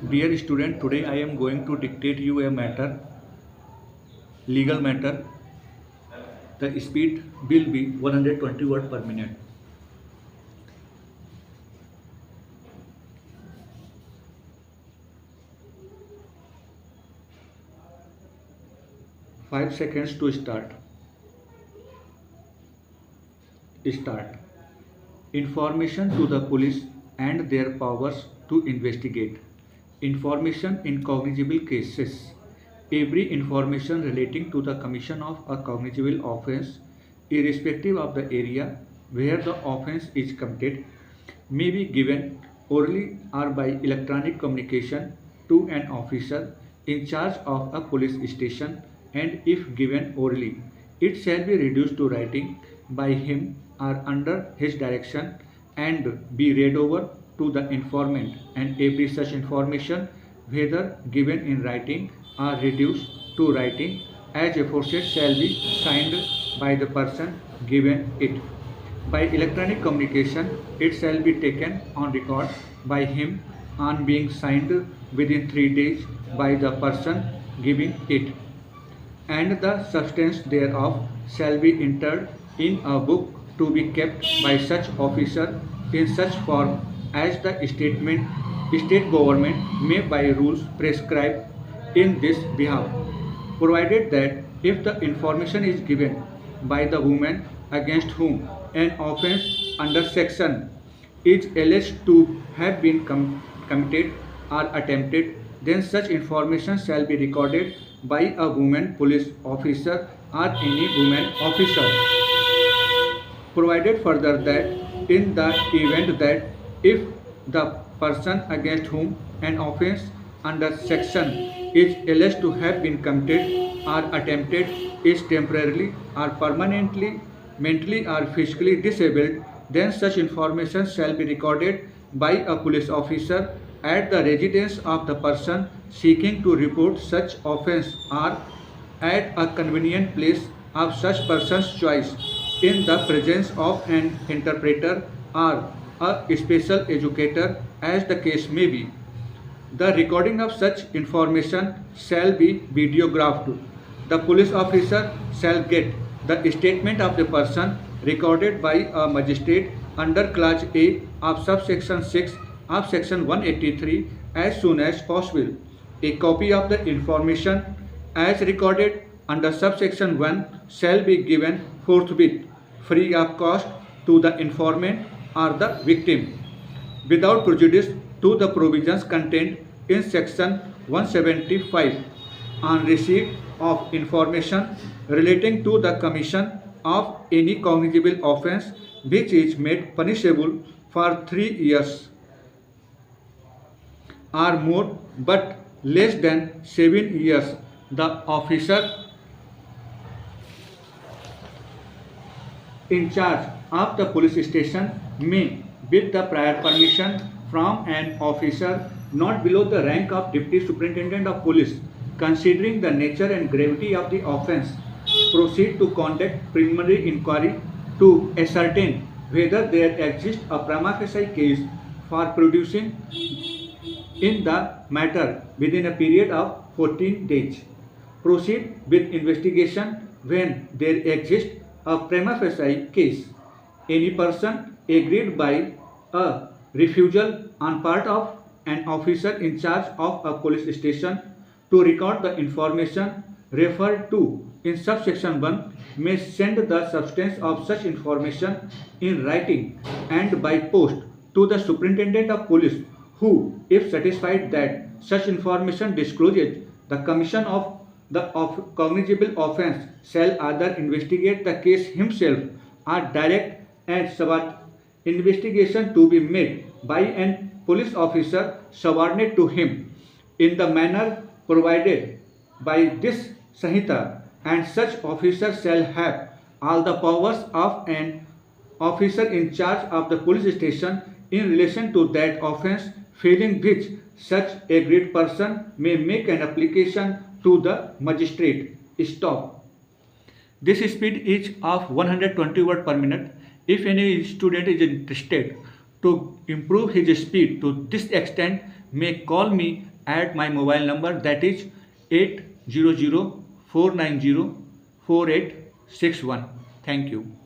Dear student, today I am going to dictate you a matter, legal matter. The speed will be 120 word per minute. 5 seconds to start. Start. Information to the police and their powers to investigate. Information in cognizable cases. Every information relating to the commission of a cognizable offence, irrespective of the area where the offence is committed, may be given orally or by electronic communication to an officer in charge of a police station, and if given orally, it shall be reduced to writing by him or under his direction and be read over to the informant, and every such information, whether given in writing or reduced to writing as aforesaid, shall be signed by the person given it. By electronic communication, it shall be taken on record by him on being signed within 3 days by the person giving it, and the substance thereof shall be entered in a book to be kept by such officer in such form as the state government may by rules prescribe in this behalf, provided that if the information is given by the woman against whom an offence under section is alleged to have been committed or attempted, then such information shall be recorded by a woman police officer or any woman officer, provided further that in the event that if the person against whom an offence under section is alleged to have been committed or attempted is temporarily or permanently mentally or physically disabled, then such information shall be recorded by a police officer at the residence of the person seeking to report such offence or at a convenient place of such person's choice in the presence of an interpreter or a special educator as the case may be. The recording of such information shall be videographed. The police officer shall get the statement of the person recorded by a magistrate under Clause A of subsection 6 of section 183 as soon as possible. A copy of the information as recorded under subsection 1 shall be given forthwith, free of cost, to the informant or the victim, without prejudice to the provisions contained in section 175 on receipt of information relating to the commission of any cognizable offence which is made punishable for 3 years or more but less than 7 years. The officer in charge of the police station may, with the prior permission from an officer not below the rank of Deputy Superintendent of Police, considering the nature and gravity of the offence, proceed to conduct preliminary inquiry to ascertain whether there exists a prima facie case for producing in the matter within a period of 14 days. Proceed with investigation when there exists a prima facie case. Any person aggrieved by a refusal on part of an officer in charge of a police station to record the information referred to in subsection 1 may send the substance of such information in writing and by post to the Superintendent of Police, who, if satisfied that such information discloses the commission of the cognizable offence, shall either investigate the case himself or direct and investigation to be made by an police officer subordinate to him in the manner provided by this Sanhita, and such officer shall have all the powers of an officer in charge of the police station in relation to that offence, failing which such aggrieved person may make an application to the magistrate. Stop. This speed is of 120 word per minute. If any student is interested to improve his speed to this extent, may call me at my mobile number, that is 800 490 4861. Thank you.